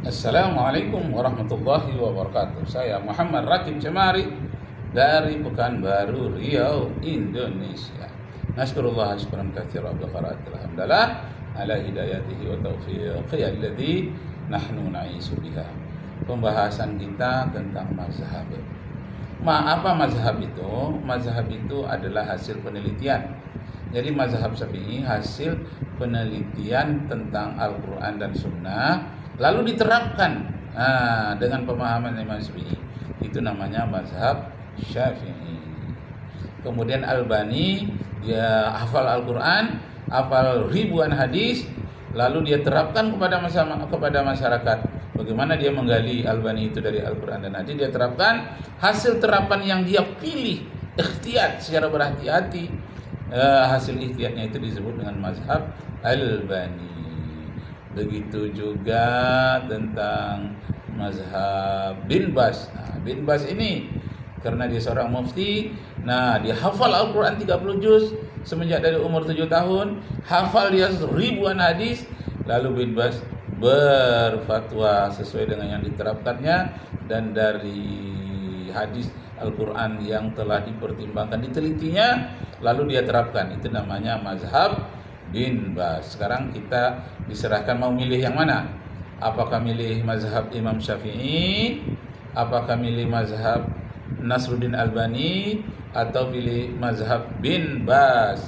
Assalamualaikum warahmatullahi wabarakatuh. Saya Muhammad Rakib Cemari dari Pekanbaru, Riau, Indonesia. Naskurullah syukran katsiran bi qiraatil hamdalah ala hidayatihi wa taufiqihi alladzi nahnu na'isu biha. Pembahasan kita tentang mazhab. Apa mazhab itu? Mazhab itu adalah hasil penelitian. Jadi mazhab Syafi'i hasil penelitian tentang Al-Quran dan Sunnah, lalu diterapkan dengan pemahaman Imam Syafi'i. Itu namanya mazhab Syafi'i. Kemudian Albani, dia hafal Al-Quran, hafal ribuan hadis, lalu dia terapkan kepada masyarakat. Bagaimana dia menggali Albani itu dari Al-Quran dan hadis, dia terapkan hasil terapan yang dia pilih, ikhtiyat secara berhati-hati. Hasil ikhtiyatnya itu disebut dengan mazhab Albani. Begitu juga tentang mazhab Bin Bas. Bin Bas ini karena dia seorang mufti, dia hafal Al-Quran 30 juz semenjak dari umur 7 tahun, hafal dia ribuan hadis, lalu Bin Bas berfatwa sesuai dengan yang diterapkannya, dan dari hadis Al-Quran yang telah dipertimbangkan, ditelitinya, lalu dia terapkan. Itu namanya mazhab Bin Bas. Sekarang kita diserahkan mau milih yang mana? Apakah milih mazhab Imam Syafi'i, apakah milih mazhab Nasruddin Albani, atau pilih mazhab Bin Bas?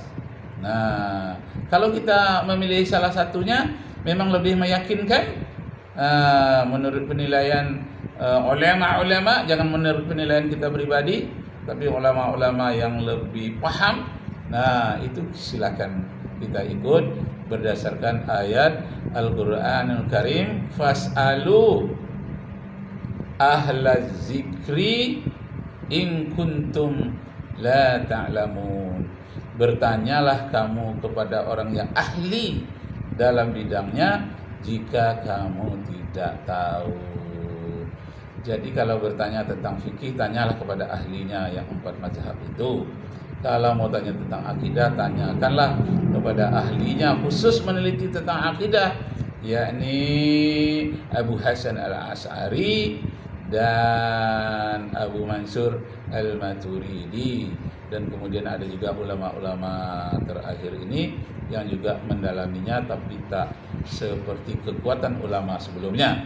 Kalau kita memilih salah satunya memang lebih meyakinkan menurut penilaian ulama-ulama, jangan menurut penilaian kita pribadi, tapi ulama-ulama yang lebih paham. Itu silakan kita ikut berdasarkan ayat Al-Qur'anul Karim, fas'alu ahlaz zikri in kuntum la ta'lamun. Bertanyalah kamu kepada orang yang ahli dalam bidangnya jika kamu tidak tahu. Jadi kalau bertanya tentang fikih, tanyalah kepada ahlinya yang 4 mazhab itu. Kalau mau tanya tentang akidah, tanyakanlah kepada ahlinya khusus meneliti tentang akidah, yakni Abu Hasan Al-Asy'ari dan Abu Mansur Al-Maturidi. Dan kemudian ada juga ulama-ulama terakhir ini yang juga mendalaminya, tapi tak seperti kekuatan ulama sebelumnya.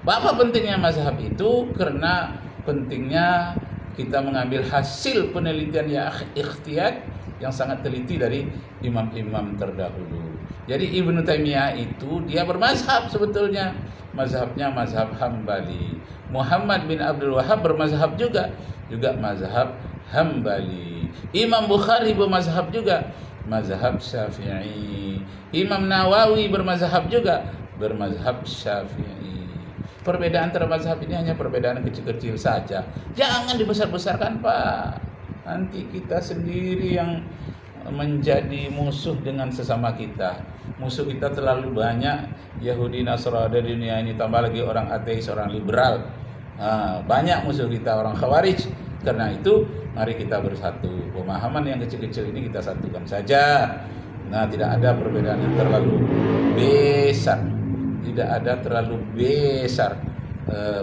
Apa pentingnya mazhab itu? Karena pentingnya kita mengambil hasil penelitian yang ikhtiyat, yang sangat teliti dari imam-imam terdahulu. Jadi Ibnu Taimiyah itu dia bermazhab sebetulnya. Mazhabnya mazhab Hambali. Muhammad bin Abdul Wahhab bermazhab juga mazhab Hambali. Imam Bukhari bermazhab juga mazhab Syafi'i. Imam Nawawi bermazhab juga bermazhab Syafi'i. Perbedaan antara mazhab ini hanya perbedaan kecil-kecil saja. Jangan dibesar-besarkan, Pak. Nanti kita sendiri yang menjadi musuh dengan sesama kita. Musuh kita terlalu banyak, Yahudi, Nasrani di dunia ini, tambah lagi orang ateis, orang liberal. Banyak musuh kita, orang Khawarij. Karena itu mari kita bersatu. Pemahaman yang kecil-kecil ini kita satukan saja. Tidak ada perbedaan yang terlalu besar. Tidak ada terlalu besar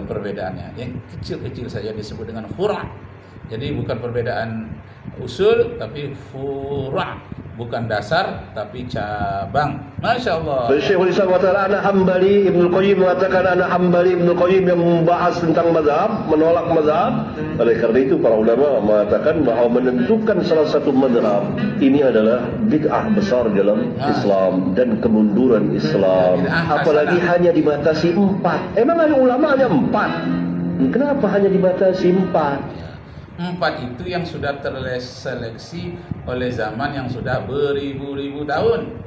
perbedaannya. Yang kecil-kecil saja disebut dengan fura'. Jadi bukan perbedaan usul, tapi fura'. Bukan dasar, tapi cabang. Masya Allah. Syekhul Islam mengatakan anak Hambali, Ibnu Qayyim mengatakan anak Hambali, Ibnu Qayyim yang membahas tentang mazhab, menolak mazhab. Oleh karena itu para ulama mengatakan bahwa menentukan salah satu mazhab ini adalah bid'ah besar dalam Islam dan kemunduran Islam. Apalagi hanya dibatasi 4. Emang ada ulama hanya 4? Kenapa hanya dibatasi 4? 4 itu yang sudah terseleksi oleh zaman yang sudah beribu-ribu tahun.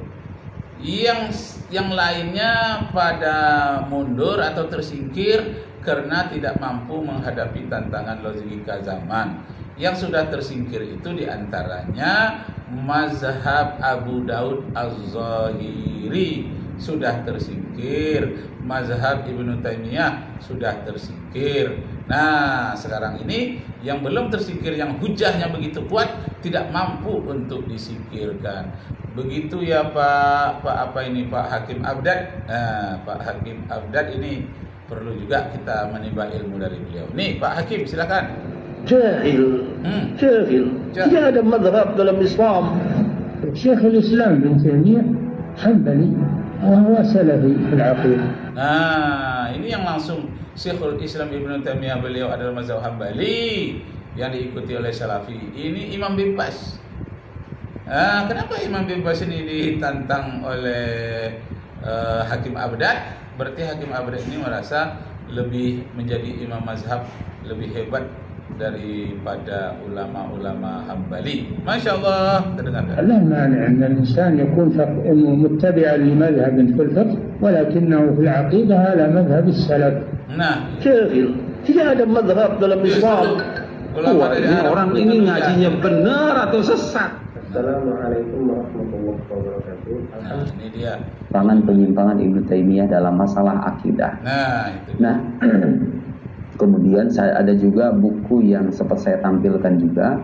Yang lainnya pada mundur atau tersingkir karena tidak mampu menghadapi tantangan logika zaman. Yang sudah tersingkir itu diantaranya mazhab Abu Daud Az-Zahiri, sudah tersingkir, mazhab Ibnu Taimiyah sudah tersingkir. Nah, sekarang ini yang belum tersingkir, yang hujahnya begitu kuat, tidak mampu untuk disingkirkan. Begitu ya Pak Hakim Abdad. Nah, Pak Hakim Abdad ini perlu juga kita menimba ilmu dari beliau. Nih Pak Hakim, silakan. Jahil. Tidak ada madhab dalam Islam. Syekhul Islam bin Taimiyah Hanbali wa Salafi fil aqidah. Nah, ini yang langsung Syekhul Islam Ibnu Taimiyah, beliau adalah mazhab Hambali yang diikuti oleh Salafi. Ini Imam bin Baz. Nah, kenapa Imam bin Baz ini ditantang oleh Hakim Abdad? Berarti Hakim Abdad ini merasa lebih menjadi imam mazhab, lebih hebat daripada ulama-ulama Hambali. Masya Allah, terdengar. لا مانع أن الإنسان يكون متبعا لمذهب في الفقه ولكنه في العقيدة على مذهب السلف. Nah, Jahil. Tidak ada madhab dalam Islam. ulama dari Arab Orang ini ngajinya benar atau sesat? Assalamualaikum warahmatullahi wabarakatuh. Nah, ini dia. Penyimpangan Ibnu Taimiyah dalam masalah akidah. Nah, itu. Nah, kemudian saya ada juga buku yang sempat saya tampilkan juga,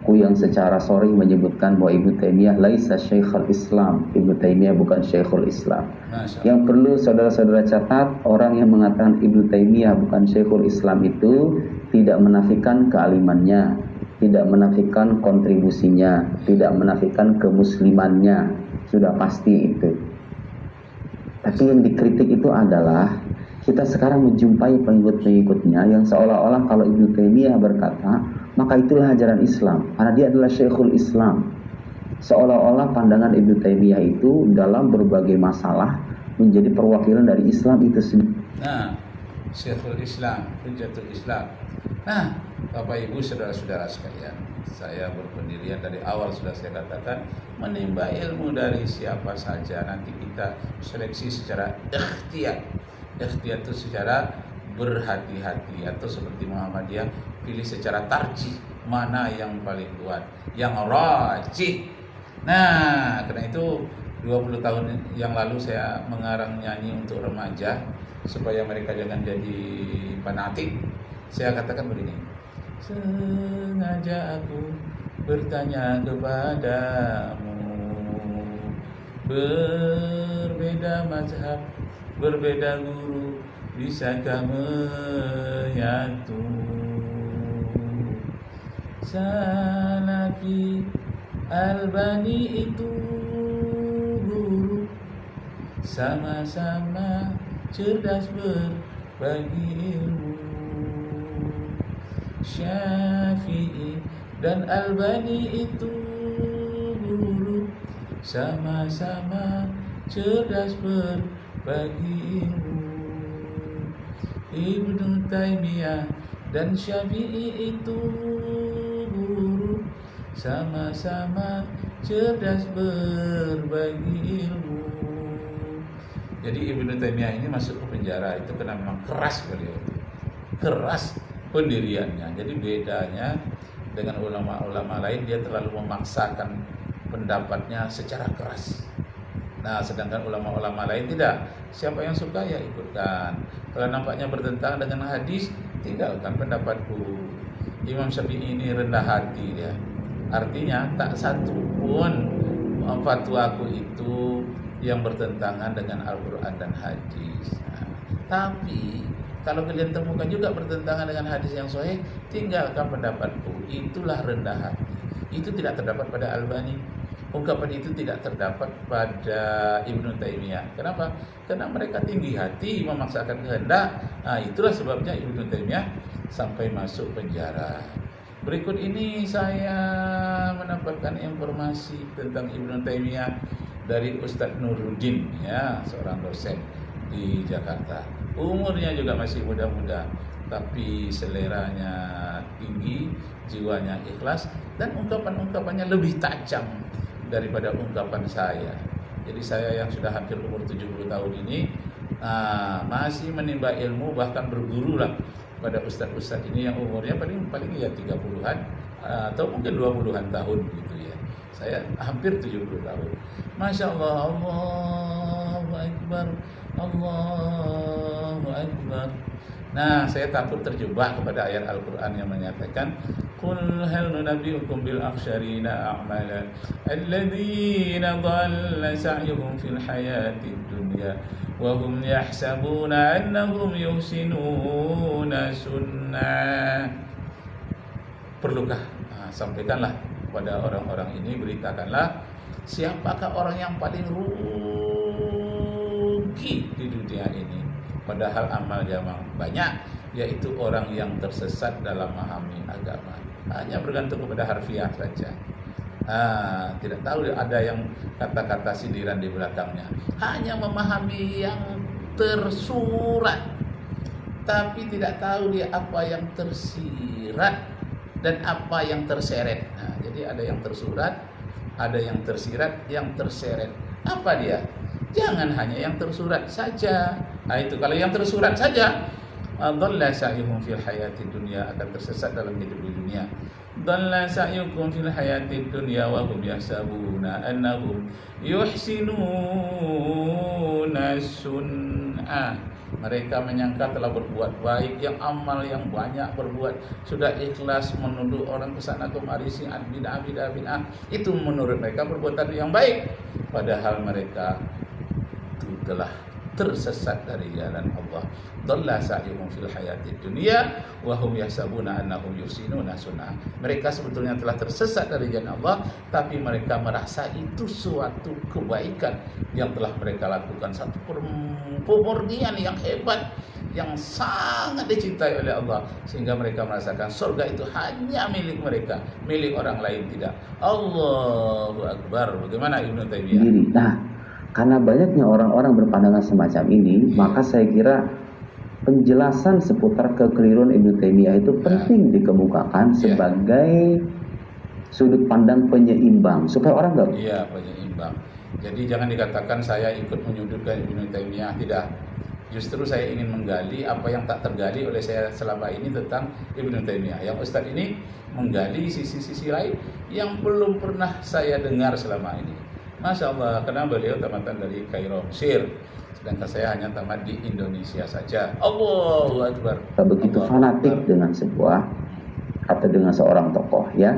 buku yang secara sharih menyebutkan bahwa Ibnu Taimiyah laisa Syekhul Islam. Ibnu Taimiyah bukan Syekhul Islam. Masya Allah. Yang perlu saudara-saudara catat, orang yang mengatakan Ibnu Taimiyah bukan Syekhul Islam itu tidak menafikan kealimannya, tidak menafikan kontribusinya, tidak menafikan kemuslimannya, sudah pasti itu. Tapi yang dikritik itu adalah kita sekarang menjumpai pengikut-pengikutnya yang seolah-olah kalau Ibnu Taimiyah berkata, maka itulah ajaran Islam, karena dia adalah Syekhul Islam. Seolah-olah pandangan Ibnu Taimiyah itu dalam berbagai masalah menjadi perwakilan dari Islam itu sendiri. Nah, Syekhul Islam, Hujjatul Islam. Nah, Bapak Ibu saudara-saudara sekalian, saya berpendirian dari awal sudah saya katakan, menimba ilmu dari siapa saja, nanti kita seleksi secara ikhtiyar. Ikhtiyar itu secara berhati-hati, atau seperti Muhammadiyah pilih secara tarjih, mana yang paling kuat, yang rajih. Nah, karena itu 20 tahun yang lalu saya mengarang nyanyi untuk remaja supaya mereka jangan jadi fanatik. Saya katakan begini, sengaja aku bertanya kepadamu, berbeda mazhab, berbeda guru, bisakah menyatu? Salafi Albani itu guru, sama-sama cerdas berbagi ilmu. Syafi'i dan Albani itu guru, sama-sama cerdas berbagi ilmu. Ibnu Taimiyah dan Syafi'i itu guru, sama-sama cerdas berbagi ilmu. Jadi Ibnu Taimiyah ini masuk ke penjara itu karena memang keras beliau itu. Keras pendiriannya. Jadi bedanya dengan ulama-ulama lain, dia terlalu memaksakan pendapatnya secara keras. Nah, sedangkan ulama-ulama lain tidak. Siapa yang suka ya ikutkan. Kalau nampaknya bertentangan dengan hadis, tinggalkan pendapatku. Imam Syafi'i ini rendah hati dia. Artinya tak satu pun fatwaku itu yang bertentangan dengan Al-Quran dan hadis. Nah, tapi kalau kalian temukan juga bertentangan dengan hadis yang sahih, tinggalkan pendapatku. Itulah rendah hati. Itu tidak terdapat pada Albani. Ungkapan itu tidak terdapat pada Ibnu Taimiyah. Kenapa? Karena mereka tinggi hati, memaksakan kehendak. Nah, itulah sebabnya Ibnu Taimiyah sampai masuk penjara. Berikut ini saya mendapatkan informasi tentang Ibnu Taimiyah dari Ustadz Nuruddin, ya, seorang dosen di Jakarta. Umurnya juga masih muda-muda, tapi seleranya tinggi, jiwanya ikhlas, dan ungkapan-ungkapannya lebih tajam daripada ungkapan saya. Jadi saya yang sudah hampir umur 70 tahun ini masih menimba ilmu, bahkan berguru lah pada ustadz-ustadz ini yang umurnya paling ya 30-an atau mungkin 20-an tahun gitu ya. Saya hampir 70 tahun. Masya Allah, Allahu Akbar, Allahu Akbar. Nah, saya takut terjebak kepada ayat Al-Quran yang menyatakan Qul hal nunabbi'ukum bil akhsharina a'mala alladhina dhalla sa'yuhum fil hayatid dunya wa hum yahsabuna annahum yuhsinuna sunnah. Perlukah? Sampaikanlah kepada orang-orang ini, beritakanlah siapakah orang yang paling rugi di dunia ini. Padahal amal dia banyak, yaitu orang yang tersesat dalam memahami agama. Hanya bergantung kepada harfiah saja. Tidak tahu ada yang kata-kata sindiran di belakangnya. Hanya memahami yang tersurat, tapi tidak tahu dia apa yang tersirat dan apa yang terseret. Jadi ada yang tersurat, ada yang tersirat, yang terseret. Apa dia? Jangan hanya yang tersurat saja. Itu kalau yang tersurat saja, dhalla sa'yuhum fil hayatid dunya, akan tersesat dalam hidup di dunia. Dhalla sa'yukum fil hayatid dunya wa hum yahsabuna annahum yuhsinuna sun'a. Mereka menyangka telah berbuat baik, yang amal yang banyak berbuat, sudah ikhlas menuduh orang ke sana kemari, bid'ah. Itu menurut mereka perbuatan yang baik, padahal mereka itu telah tersesat dari jalan Allah. Dhalla sa'yuhum fil hayatid dunya wa hum yahsabuna annahum yuhsinuna sun'a. Mereka sebetulnya telah tersesat dari jalan Allah, tapi mereka merasa itu suatu kebaikan yang telah mereka lakukan, satu pemurnian yang hebat, yang sangat dicintai oleh Allah, sehingga mereka merasakan surga itu hanya milik mereka, milik orang lain tidak. Allahu Akbar. Bagaimana Ibnu Taimiyah? Nah, karena banyaknya orang-orang berpandangan semacam ini, maka saya kira penjelasan seputar kekeliruan Ibnu Taimiyah itu penting dikemukakan sebagai sudut pandang penyeimbang supaya orang nggak. Iya, penyeimbang. Jadi jangan dikatakan saya ikut menyudutkan Ibnu Taimiyah, tidak. Justru saya ingin menggali apa yang tak tergali oleh saya selama ini tentang Ibnu Taimiyah. Yang Ustadz ini menggali sisi-sisi lain yang belum pernah saya dengar selama ini. Masya Allah, karena beliau tamatan dari Kairo, Mesir, sedangkan saya hanya tamat di Indonesia saja. Allahu Akbar. Begitu fanatik dengan sebuah atau dengan seorang tokoh, ya.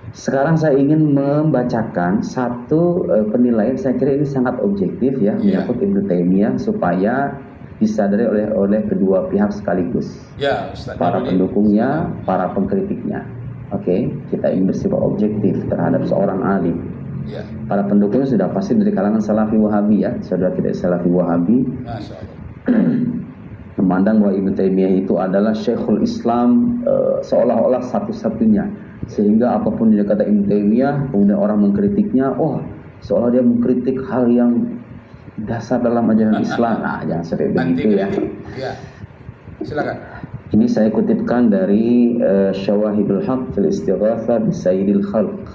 Sekarang saya ingin membacakan satu penilaian, saya kira ini sangat objektif ya, menyangkut Ibnu Taimiyah supaya disadari oleh kedua pihak sekaligus. Ya, Ustaz. Para pendukungnya, para pengkritiknya. Oke, kita ingin bersifat objektif terhadap seorang alim. Ya. Para pendukungnya sudah pasti dari kalangan Salafi Wahabi ya, saudara tidak Salafi Wahabi. Masya Allah. Memandang bahwa Ibnu Taimiyah itu adalah Syekhul Islam seolah-olah satu-satunya, sehingga apapun yang dikata Ibnu Taimiyah kemudian orang mengkritiknya, seolah dia mengkritik hal yang dasar dalam ajaran Islam. Nah, jangan seperti begitu ya. Ya. Silakan. Ini saya kutipkan dari Syawahidul Haq fil Istighatsah bi Sayyidil Khalq,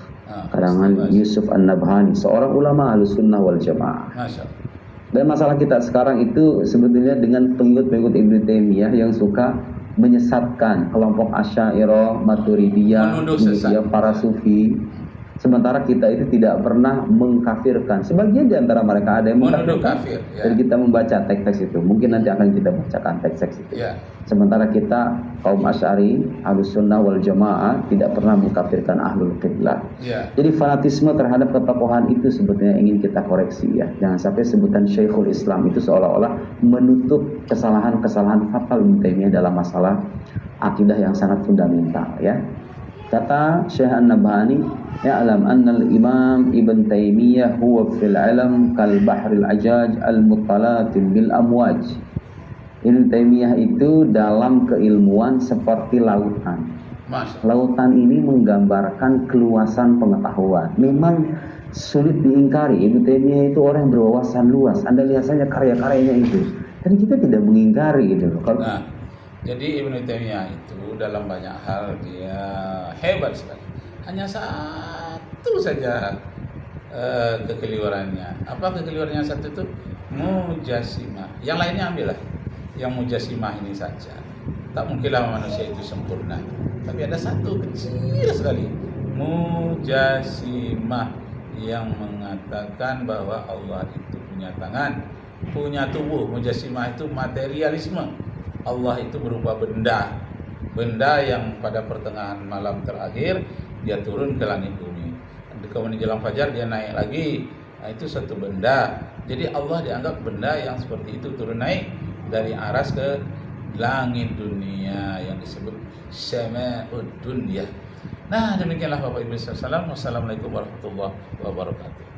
karangan Yusuf An-Nabhani, seorang ulama Ahlussunnah wal Jamaah. Masya Allah. Dan masalah kita sekarang itu sebetulnya dengan pengikut-pengikut Ibnu Taimiyah yang suka menyesatkan kelompok Asy'ariyah, Maturidiyah, para sufi. Sementara kita itu tidak pernah mengkafirkan. Sebagian di antara mereka ada yang mengkafirkan. Dan kita membaca teks-teks itu. Mungkin nanti akan kita bacakan teks-teks itu. Ya. Sementara kita kaum Asy'ari, Ahlussunnah wal Jamaah tidak pernah mengkafirkan Ahlul Qiblah. Ya. Jadi fanatisme terhadap ketokohan itu sebetulnya ingin kita koreksi ya. Jangan sampai sebutan Syekhul Islam itu seolah-olah menutup kesalahan-kesalahan fatal Ibnu Taimiyah dalam masalah akidah yang sangat fundamental ya. Kata Syekh An-Nabhani, ya'lam anna al-Imam Ibn Taimiyah huwa fil alam kal bahril ajaj al-muttalatin bil amwaj. Ibn Taimiyah itu dalam keilmuan seperti lautan. Lautan ini menggambarkan keluasan pengetahuan. Memang sulit diingkari, Ibn Taimiyah itu orang yang berwawasan luas. Anda lihat saja karya-karyanya itu. Dan kita tidak mengingkari gitu loh. Jadi Ibnu Taimiyah itu dalam banyak hal dia hebat sekali. Hanya satu saja kekeliruannya. Apa kekeliruannya satu itu? Mujassimah. Yang lainnya ambillah. Yang mujassimah ini saja. Tak mungkinlah manusia itu sempurna. Tapi ada satu kecil sekali. Mujassimah yang mengatakan bahwa Allah itu punya tangan, punya tubuh. Mujassimah itu materialisme. Allah itu berupa benda. Benda yang pada pertengahan malam terakhir dia turun ke langit bumi. Kemudian jelang fajar dia naik lagi. Nah, itu satu benda. Jadi Allah dianggap benda yang seperti itu turun naik dari aras ke langit dunia yang disebut sama'ud dunya. Nah, demikianlah Bapak Ibu sekalian. Wassalamualaikum warahmatullahi wabarakatuh.